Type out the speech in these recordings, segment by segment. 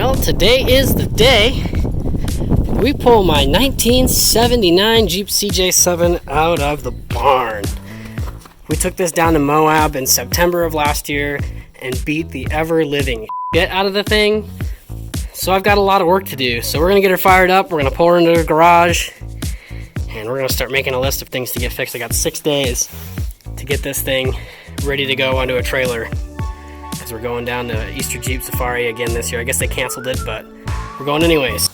Well, today is the day we pull my 1979 Jeep CJ7 out of the barn. We took this down to Moab in September of last year and beat the ever-living shit out of the thing. So I've got a lot of work to do. So we're going to get her fired up, we're going to pull her into the garage, and we're going to start making a list of things to get fixed. I got 6 days to get this thing ready to go onto a trailer. We're going down to Easter Jeep Safari again this year. I guess they canceled it, but we're going anyways.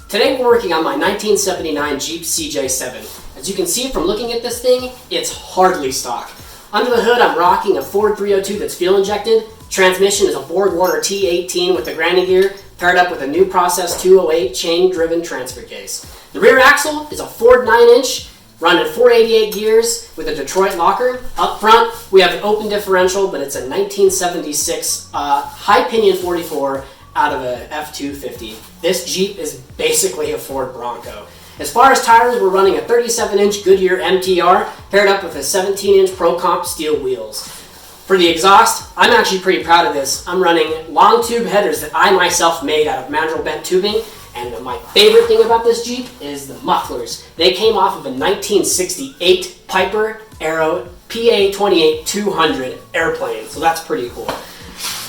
Today we're working on my 1979 Jeep CJ7. As you can see from looking at this thing, it's hardly stock. Under the hood I'm rocking a Ford 302 that's fuel injected. Transmission is a BorgWarner T18 with the grinding gear, paired up with a new Process 208 chain-driven transfer case. The rear axle is a Ford 9-inch, running 488 gears with a Detroit locker. Up front, we have an open differential, but it's a 1976 high pinion 44 out of a F-250. This Jeep is basically a Ford Bronco. As far as tires, we're running a 37-inch Goodyear MTR paired up with a 17-inch Pro Comp steel wheels. For the exhaust, I'm actually pretty proud of this. I'm running long tube headers that I myself made out of mandrel bent tubing. And my favorite thing about this Jeep is the mufflers. They came off of a 1968 Piper Aero PA-28-200 airplane, so that's pretty cool.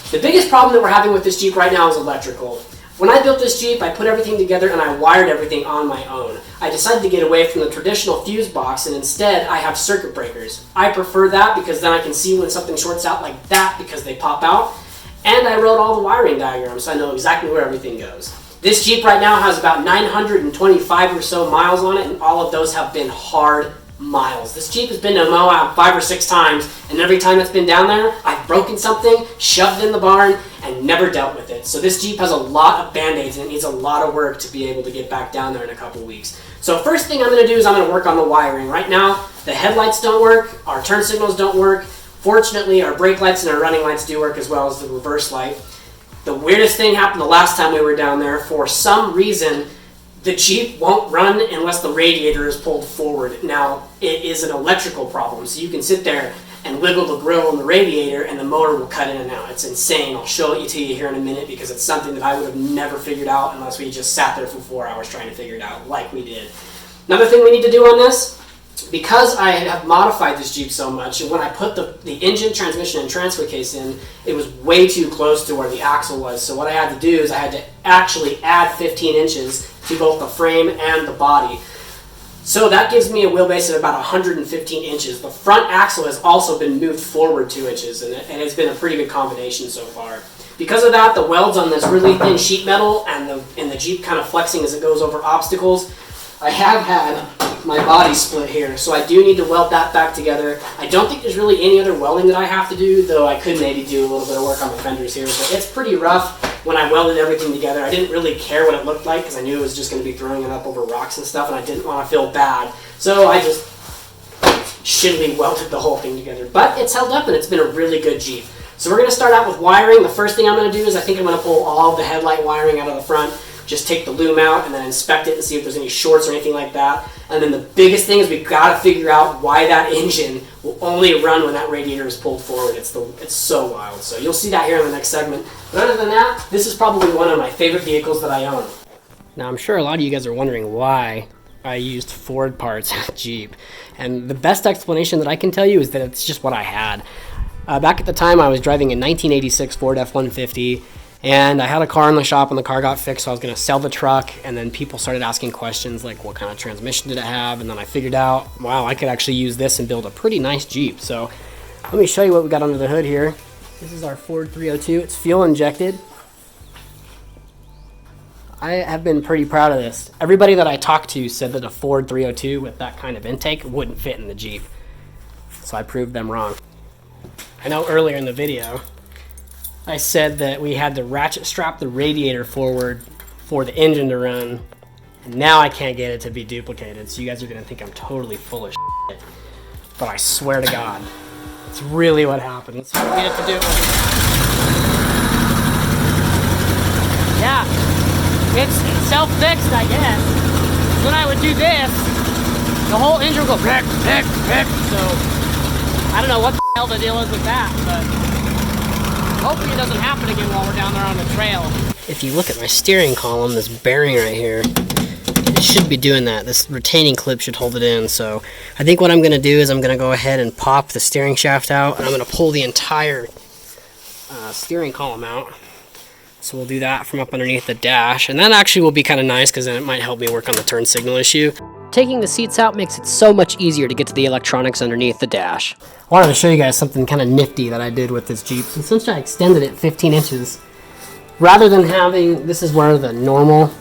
The biggest problem that we're having with this Jeep right now is electrical. When I built this Jeep, I put everything together and I wired everything on my own. I decided to get away from the traditional fuse box and instead I have circuit breakers. I prefer that because then I can see when something shorts out like that because they pop out. And I wrote all the wiring diagrams so I know exactly where everything goes. This Jeep right now has about 925 or so miles on it, and all of those have been hard miles. This Jeep has been to Moab 5 or 6 times, and every time it's been down there, I've broken something, shoved it in the barn, and never dealt with it. So this Jeep has a lot of band-aids, and it needs a lot of work to be able to get back down there in a couple weeks. So first thing I'm going to do is I'm going to work on the wiring. Right now, the headlights don't work, our turn signals don't work. Fortunately, our brake lights and our running lights do work as well as the reverse light. The weirdest thing happened the last time we were down there. For some reason, the Jeep won't run unless the radiator is pulled forward. Now, it is an electrical problem, so you can sit there and wiggle the grill on the radiator and the motor will cut in and out. It's insane. I'll show it to you here in a minute because it's something that I would have never figured out unless we just sat there for 4 hours trying to figure it out like we did. Another thing we need to do on this, because I have modified this Jeep so much, and when I put the engine, transmission, and transfer case in, it was way too close to where the axle was. So what I had to do is I had to actually add 15 inches to both the frame and the body. So that gives me a wheelbase of about 115 inches. The front axle has also been moved forward 2 inches, and it's been a pretty good combination so far. Because of that, the welds on this really thin sheet metal and the Jeep kind of flexing as it goes over obstacles, I have had my body split here, so I do need to weld that back together. I don't think there's really any other welding that I have to do, though I could maybe do a little bit of work on the fenders here, but it's pretty rough when I welded everything together. I didn't really care what it looked like because I knew it was just going to be throwing it up over rocks and stuff, and I didn't want to feel bad. So I just shittily welded the whole thing together. But it's held up, and it's been a really good Jeep. So we're going to start out with wiring. The first thing I'm going to do is I think I'm going to pull all of the headlight wiring out of the front. Just take the loom out and then inspect it and see if there's any shorts or anything like that. And then the biggest thing is we've got to figure out why that engine will only run when that radiator is pulled forward. It's so wild. So you'll see that here in the next segment. But other than that, this is probably one of my favorite vehicles that I own. Now I'm sure a lot of you guys are wondering why I used Ford parts on Jeep. And the best explanation that I can tell you is that it's just what I had. Back at the time I was driving a 1986 Ford F-150. And I had a car in the shop and the car got fixed, so I was going to sell the truck, and then people started asking questions like what kind of transmission did it have, and then I figured out, wow, I could actually use this and build a pretty nice Jeep. So let me show you what we got under the hood here. This is our Ford 302. It's fuel injected. I have been pretty proud of this. Everybody that I talked to said that a Ford 302 with that kind of intake wouldn't fit in the Jeep. So I proved them wrong. I know earlier in the video I said that we had to ratchet strap the radiator forward for the engine to run, and now I can't get it to be duplicated, so you guys are going to think I'm totally full of shit. But I swear to God, it's really what happened. Let's see if we get it to do it. Yeah, it's self-fixed, I guess. When I would do this, the whole engine would go pick, pick, pick. So I don't know what the hell the deal is with that, but hopefully it doesn't happen again while we're down there on the trail. if you look at my steering column, this bearing right here, it should be doing that. This retaining clip should hold it in. So I think what I'm going to do is I'm going to go ahead and pop the steering shaft out, and I'm going to pull the entire steering column out. So we'll do that from up underneath the dash, and that actually will be kind of nice because then it might help me work on the turn signal issue. Taking the seats out makes it so much easier to get to the electronics underneath the dash. I wanted to show you guys something kind of nifty that I did with this Jeep. So since I extended it 15 inches, rather than having, this is where the normal,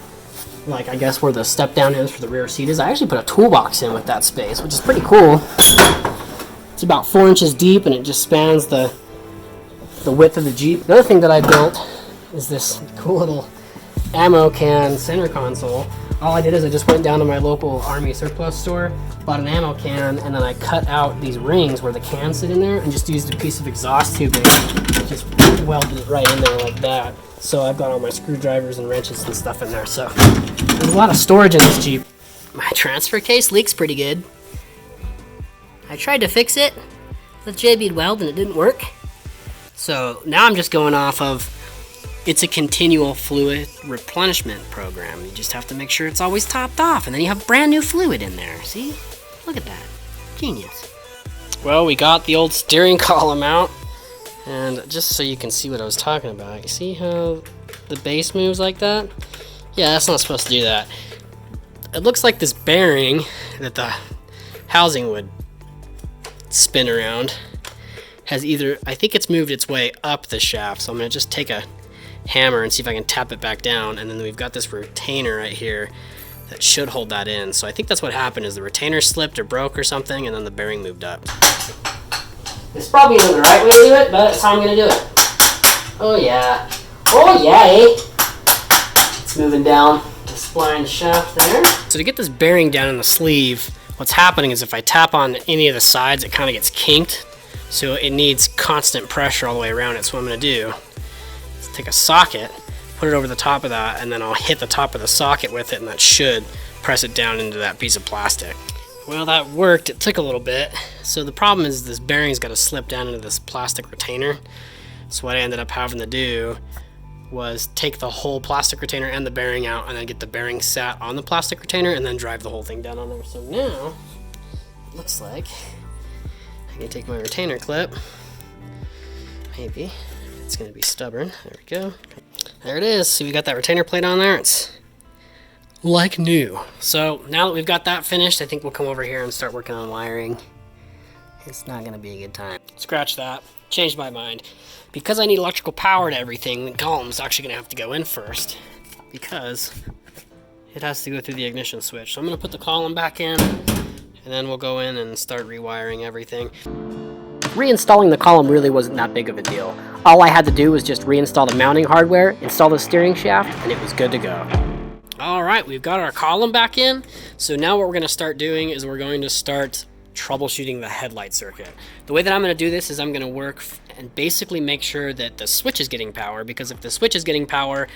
like I guess where the step down is for the rear seat is, I actually put a toolbox in with that space, which is pretty cool. It's about 4 inches deep, and it just spans the width of the Jeep. The other thing that I built is this cool little ammo can center console. All I did is I just went down to my local Army surplus store, bought an ammo can, and then I cut out these rings where the cans sit in there and just used a piece of exhaust tubing, just welded it right in there like that. So I've got all my screwdrivers and wrenches and stuff in there. So there's a lot of storage in this Jeep. My transfer case leaks pretty good. I tried to fix it with JB Weld and it didn't work. So now I'm just going off of, it's a continual fluid replenishment program. You just have to make sure it's always topped off, and then you have brand new fluid in there. See? Look at that. Genius. Well, we got the old steering column out, and just so you can see what I was talking about, you see how the base moves like that? Yeah, that's not supposed to do that. It looks like this bearing that the housing would spin around has either, I think it's moved its way up the shaft, so I'm going to just take a hammer and see if I can tap it back down, and then we've got this retainer right here that should hold that in. So I think that's what happened, is the retainer slipped or broke or something, and then the bearing moved up. It's probably not the right way to do it, but that's how I'm going to do it. Oh yeah. Oh yeah, eh? It's moving down the spline shaft there. So to get this bearing down in the sleeve, what's happening is if I tap on any of the sides, it kind of gets kinked. So it needs constant pressure all the way around it. So what I'm going to do, take a socket, put it over the top of that, and then I'll hit the top of the socket with it, and that should press it down into that piece of plastic. Well, that worked. It took a little bit. So the problem is this bearing's got to slip down into this plastic retainer. So what I ended up having to do was take the whole plastic retainer and the bearing out, and then get the bearing sat on the plastic retainer, and then drive the whole thing down on there. So now it looks like I can take my retainer clip, maybe. It's going to be stubborn. There we go. There it is. So we got that retainer plate on there. It's like new. So now that we've got that finished, I think we'll come over here and start working on wiring. It's not going to be a good time. Scratch that. Changed my mind. Because I need electrical power to everything, the column's actually going to have to go in first, because it has to go through the ignition switch. So I'm going to put the column back in, and then we'll go in and start rewiring everything. Reinstalling the column really wasn't that big of a deal. All I had to do was just reinstall the mounting hardware, install the steering shaft, and it was good to go. Alright, we've got our column back in. So now what we're going to start doing is we're going to start troubleshooting the headlight circuit. The way that I'm going to do this is I'm going to work and basically make sure that the switch is getting power, because if the switch is getting power,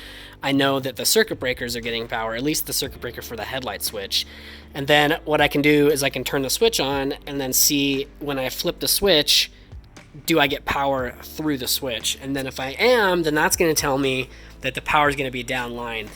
I know that the circuit breakers are getting power, at least the circuit breaker for the headlight switch. And then what I can do is I can turn the switch on and then see when I flip the switch, do I get power through the switch? And then if I am, then that's going to tell me that the power is going to be downline.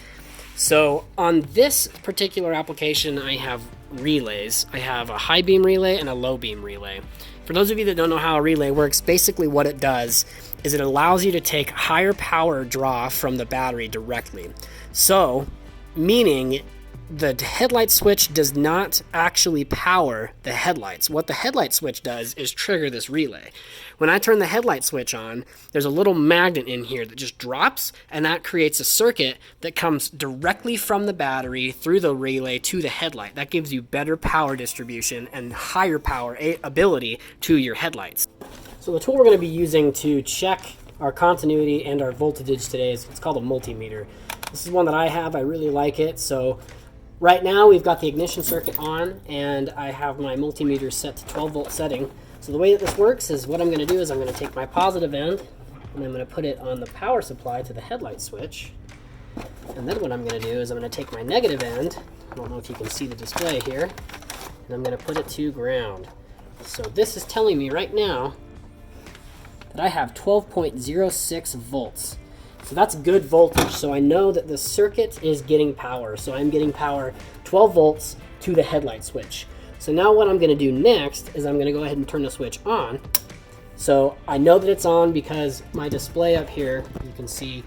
So on this particular application, I have relays. I have a high beam relay and a low beam relay. For those of you that don't know how a relay works, basically what it does is it allows you to take higher power draw from the battery directly. So, meaning the headlight switch does not actually power the headlights. What the headlight switch does is trigger this relay. When I turn the headlight switch on, there's a little magnet in here that just drops, and that creates a circuit that comes directly from the battery through the relay to the headlight. That gives you better power distribution and higher power ability to your headlights. So the tool we're going to be using to check our continuity and our voltage today is it's called a multimeter. This is one that I have. I really like it. So right now we've got the ignition circuit on, and I have my multimeter set to 12 volt setting. So the way that this works is what I'm going to do is I'm going to take my positive end and I'm going to put it on the power supply to the headlight switch. And then what I'm going to do is I'm going to take my negative end, I don't know if you can see the display here, and I'm going to put it to ground. So this is telling me right now that I have 12.06 volts. So that's good voltage. So I know that the circuit is getting power. So I'm getting power 12 volts to the headlight switch. So now what I'm going to do next is I'm going to go ahead and turn the switch on. So I know that it's on because my display up here, you can see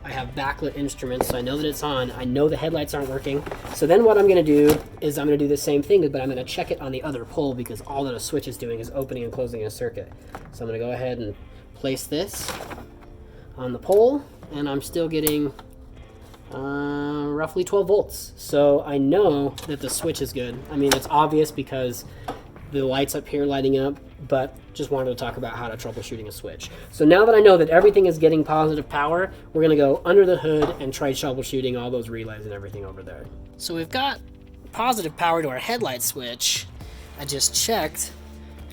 I have backlit instruments, so I know that it's on. I know the headlights aren't working. So then what I'm going to do is I'm going to do the same thing, but I'm going to check it on the other pole because all that a switch is doing is opening and closing a circuit. So I'm going to go ahead and place this on the pole, and I'm still getting roughly 12 volts. So I know that the switch is good. I mean, it's obvious because the lights up here lighting up, but just wanted to talk about how to troubleshooting a switch. So now that I know that everything is getting positive power, we're going to go under the hood and try troubleshooting all those relays and everything over there. So we've got positive power to our headlight switch. I just checked,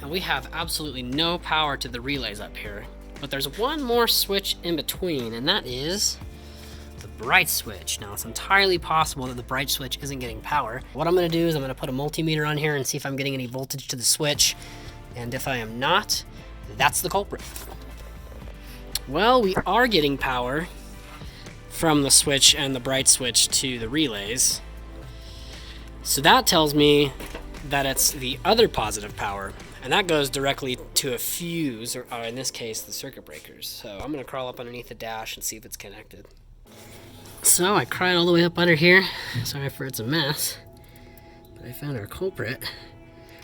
and we have absolutely no power to the relays up here. But there's one more switch in between, and that is the bright switch. Now, it's entirely possible that the bright switch isn't getting power. What I'm going to do is I'm going to put a multimeter on here and see if I'm getting any voltage to the switch. And if I am not, that's the culprit. Well, we are getting power from the switch and the bright switch to the relays. So that tells me that it's the other positive power. And that goes directly to a fuse, or in this case, the circuit breakers. So I'm going to crawl up underneath the dash and see if it's connected. So I cried all the way up under here. Sorry for it's a mess. But I found our culprit.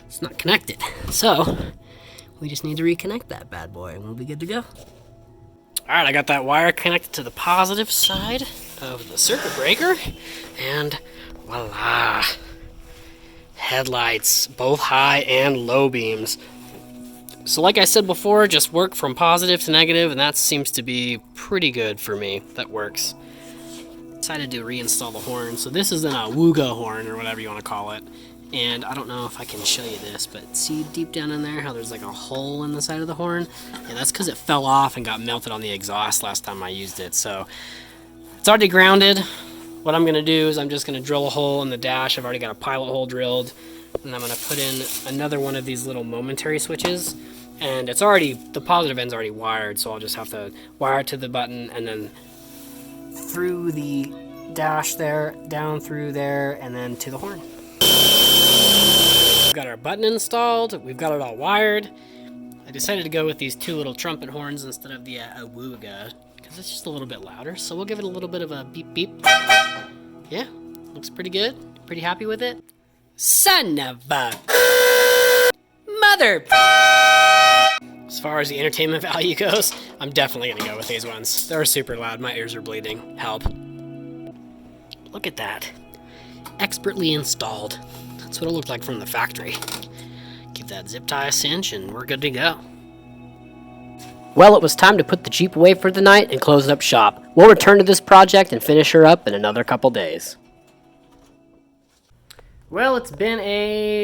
It's not connected. So we just need to reconnect that bad boy and we'll be good to go. All right, I got that wire connected to the positive side of the circuit breaker, and voila. Headlights, both high and low beams. So like I said before, just work from positive to negative, and that seems to be pretty good for me. That works. Decided to reinstall the horn. So this is an Awuga horn, or whatever you want to call it. And I don't know if I can show you this, but see deep down in there how there's like a hole in the side of the horn? Yeah, that's because it fell off and got melted on the exhaust last time I used it. So it's already grounded. What I'm going to do is I'm just going to drill a hole in the dash. I've already got a pilot hole drilled. And I'm going to put in another one of these little momentary switches. And it's already, the positive end's already wired, so I'll just have to wire it to the button and then through the dash there, down through there, and then to the horn. We've got our button installed, we've got it all wired. I decided to go with these two little trumpet horns instead of the Awuga, because it's just a little bit louder, so we'll give it a little bit of a beep beep. Yeah, looks pretty good. Pretty happy with it. Son of a mother. As far as the entertainment value goes, I'm definitely gonna go with these ones. They're super loud, my ears are bleeding. Help. Look at that. Expertly installed. That's what it looked like from the factory. Give that zip tie a cinch and we're good to go. Well, it was time to put the Jeep away for the night and close up shop. We'll return to this project and finish her up in another couple days. Well, it's been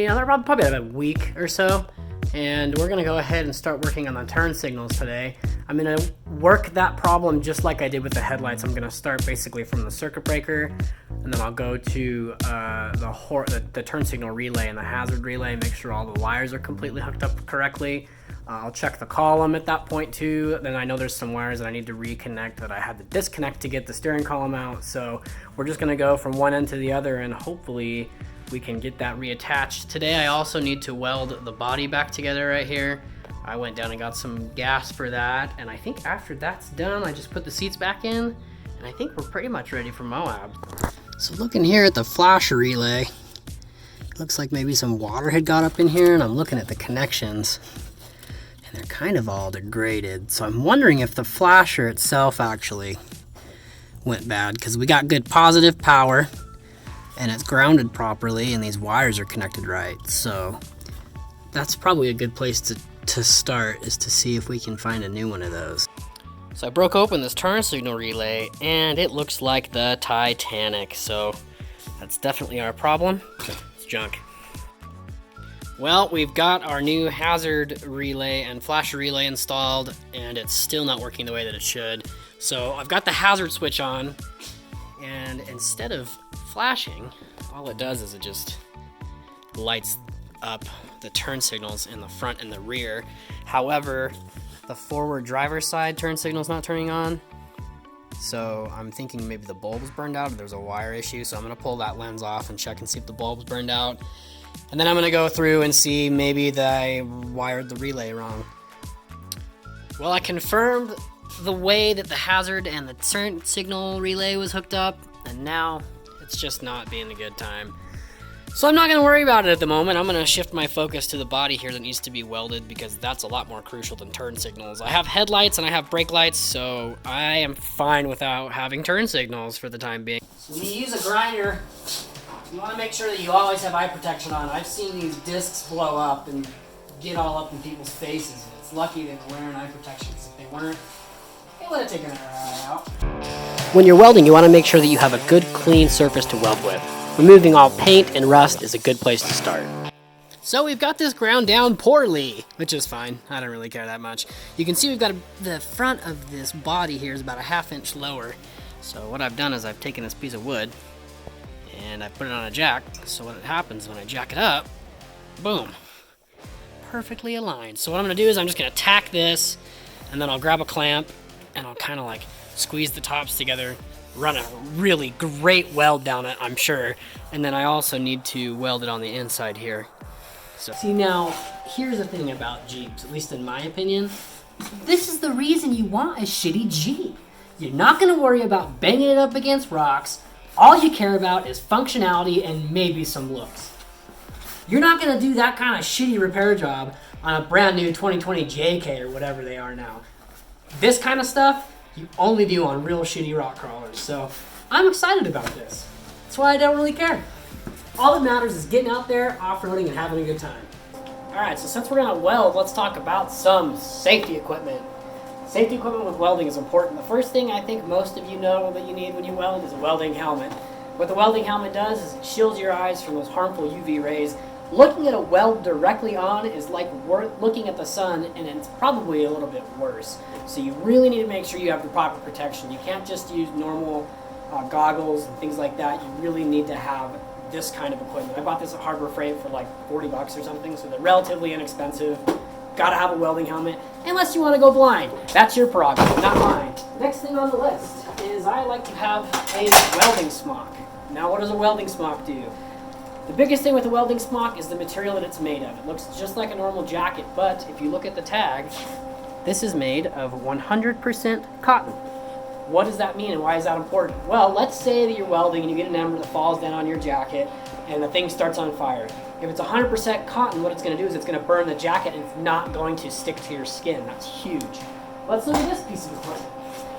probably about a week or so, and we're going to go ahead and start working on the turn signals today. I'm going to work that problem just like I did with the headlights. I'm going to start basically from the circuit breaker, and then I'll go to the turn signal relay and the hazard relay, make sure all the wires are completely hooked up correctly. I'll check the column at that point too. Then I know there's some wires that I need to reconnect that I had to disconnect to get the steering column out. So we're just going to go from one end to the other, and hopefully we can get that reattached. Today I also need to weld the body back together right here. I went down and got some gas for that, and I think after that's done I just put the seats back in, and I think we're pretty much ready for Moab. So looking here at the flasher relay, looks like maybe some water had got up in here, and I'm looking at the connections and they're kind of all degraded. So I'm wondering if the flasher itself actually went bad, because we got good positive power and it's grounded properly and these wires are connected right. So that's probably a good place to start, is to see if we can find a new one of those. So I broke open this turn signal relay and it looks like the Titanic. So that's definitely our problem. It's junk. Well, we've got our new hazard relay and flasher relay installed, and it's still not working the way that it should. So I've got the hazard switch on, and instead of flashing, all it does is it just lights up the turn signals in the front and the rear. However, the forward driver's side turn signal is not turning on. So I'm thinking maybe the bulb was burned out or there's a wire issue. So I'm gonna pull that lens off and check and see if the bulb's burned out. And then I'm gonna go through and see maybe that I wired the relay wrong. Well, I confirmed the way that the hazard and the turn signal relay was hooked up, and now it's just not being a good time. So I'm not gonna worry about it at the moment. I'm gonna shift my focus to the body here that needs to be welded because that's a lot more crucial than turn signals. I have headlights and I have brake lights, so I am fine without having turn signals for the time being. So when you use a grinder, you wanna make sure that you always have eye protection on. I've seen these discs blow up and get all up in people's faces. It's lucky they were wearing eye protection, because if they weren't, they would have taken their eye out. When you're welding, you wanna make sure that you have a good, clean surface to weld with. Removing all paint and rust is a good place to start. So we've got this ground down poorly, which is fine. I don't really care that much. You can see we've got the front of this body here is about a 1/2 inch lower. So what I've done is I've taken this piece of wood and I put it on a jack. So what happens when I jack it up, boom, perfectly aligned. So what I'm gonna do is I'm just gonna tack this and then I'll grab a clamp and I'll kind of like squeeze the tops together, run a really great weld down it, I'm sure. And then I also need to weld it on the inside here. So see, now, here's the thing about Jeeps, at least in my opinion. This is the reason you want a shitty Jeep. You're not gonna worry about banging it up against rocks. All you care about is functionality and maybe some looks. You're not gonna do that kind of shitty repair job on a brand new 2020 JK or whatever they are now. This kind of stuff, you only do on real shitty rock crawlers. So I'm excited about this. That's why I don't really care. All that matters is getting out there, off-roading, and having a good time. All right, so since we're gonna weld, let's talk about some safety equipment. Safety equipment with welding is important. The first thing I think most of you know that you need when you weld is a welding helmet. What the welding helmet does is it shields your eyes from those harmful UV rays. Looking at a weld directly on is like looking at the sun, and it's probably a little bit worse. So you really need to make sure you have the proper protection. You can't just use normal goggles and things like that. You really need to have this kind of equipment. I bought this at Harbor Freight for like 40 bucks or something, so they're relatively inexpensive. Gotta have a welding helmet, unless you want to go blind. That's your prerogative, not mine. Next thing on the list is I like to have a welding smock. Now, what does a welding smock do? The biggest thing with a welding smock is the material that it's made of. It looks just like a normal jacket, but if you look at the tag, this is made of 100% cotton. What does that mean and why is that important? Well, let's say that you're welding and you get an ember that falls down on your jacket and the thing starts on fire. If it's 100% cotton, what it's going to do is it's going to burn the jacket and it's not going to stick to your skin. That's huge. Let's look at this piece of equipment.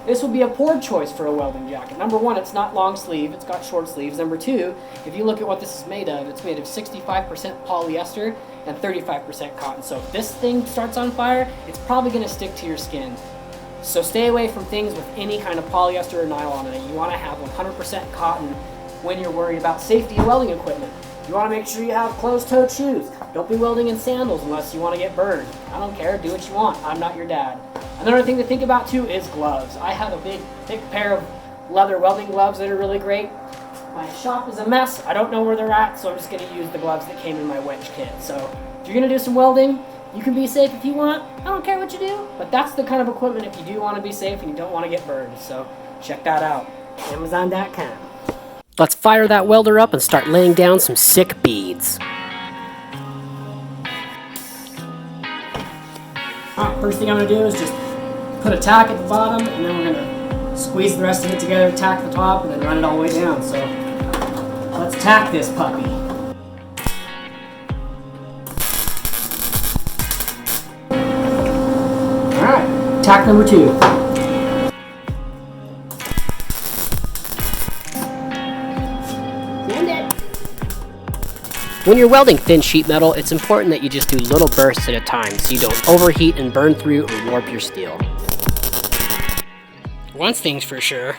This would be a poor choice for a welding jacket. Number one, it's not long sleeve, it's got short sleeves. Number two, if you look at what this is made of, it's made of 65% polyester and 35% cotton. So if this thing starts on fire, it's probably going to stick to your skin. So stay away from things with any kind of polyester or nylon in it. You want to have 100% cotton when you're worried about safety of welding equipment. You want to make sure you have closed-toed shoes. Don't be welding in sandals unless you want to get burned. I don't care, do what you want. I'm not your dad. Another thing to think about too is gloves. I have a big, thick pair of leather welding gloves that are really great. My shop is a mess. I don't know where they're at, so I'm just going to use the gloves that came in my wedge kit. So if you're going to do some welding, you can be safe if you want. I don't care what you do, but that's the kind of equipment if you do want to be safe and you don't want to get burned. So check that out. Amazon.com. Let's fire that welder up and start laying down some sick beads. Alright, first thing I'm going to do is just put a tack at the bottom, and then we're going to squeeze the rest of it together, tack the top, and then run it all the way down. So let's tack this puppy. Alright, tack number 2. When you're welding thin sheet metal, it's important that you just do little bursts at a time so you don't overheat and burn through or warp your steel. One thing's for sure,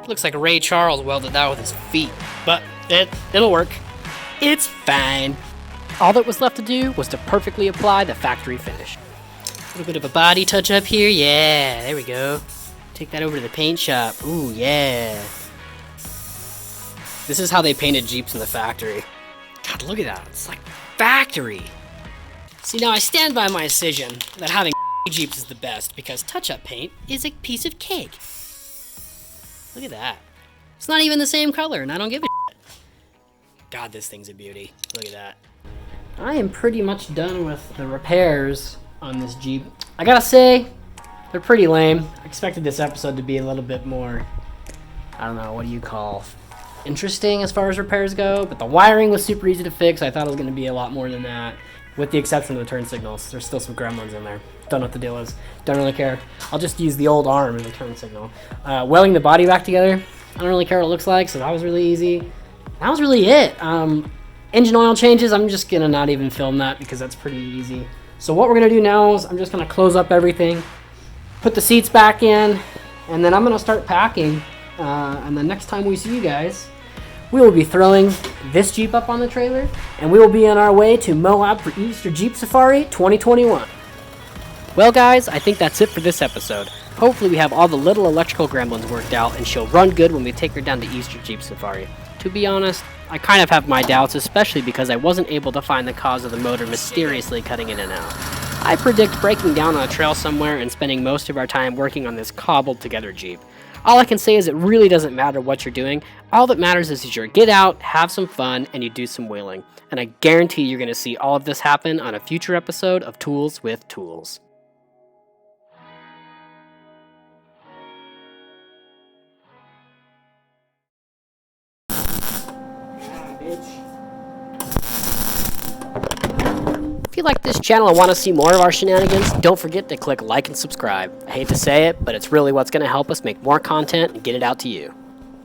it looks like Ray Charles welded that with his feet, but it'll work. It's fine. All that was left to do was to perfectly apply the factory finish. A little bit of a body touch up here, yeah, there we go. Take that over to the paint shop, ooh, yeah. This is how they painted Jeeps in the factory. God, look at that. It's like factory. See, now I stand by my decision that having Jeeps is the best because touch-up paint is a piece of cake. Look at that. It's not even the same color, and I don't give a shit. God, this thing's a beauty. Look at that. I am pretty much done with the repairs on this Jeep. I gotta say, they're pretty lame. I expected this episode to be a little bit more, I don't know, what do you call, interesting as far as repairs go, but the wiring was super easy to fix. I thought it was going to be a lot more than that, with the exception of the turn signals. There's still some gremlins in there. Don't know what the deal is. Don't really care. I'll just use the old arm as a turn signal. Welding the body back together, I don't really care what it looks like, so that was really easy. That was really it. Engine oil changes, I'm just going to not even film that because that's pretty easy. So what we're going to do now is I'm just going to close up everything, put the seats back in, and then I'm going to start packing. And the next time we see you guys, we will be throwing this Jeep up on the trailer, and we will be on our way to Moab for Easter Jeep Safari 2021. Well guys, I think that's it for this episode. Hopefully we have all the little electrical gremlins worked out and she'll run good when we take her down to Easter Jeep Safari. To be honest, I kind of have my doubts, especially because I wasn't able to find the cause of the motor mysteriously cutting in and out. I predict breaking down on a trail somewhere and spending most of our time working on this cobbled together Jeep. All I can say is it really doesn't matter what you're doing. All that matters is you get out, have some fun, and you do some wheeling. And I guarantee you're going to see all of this happen on a future episode of Tools with Tools. If you like this channel and want to see more of our shenanigans, don't forget to click like and subscribe. I hate to say it, but it's really what's going to help us make more content and get it out to you.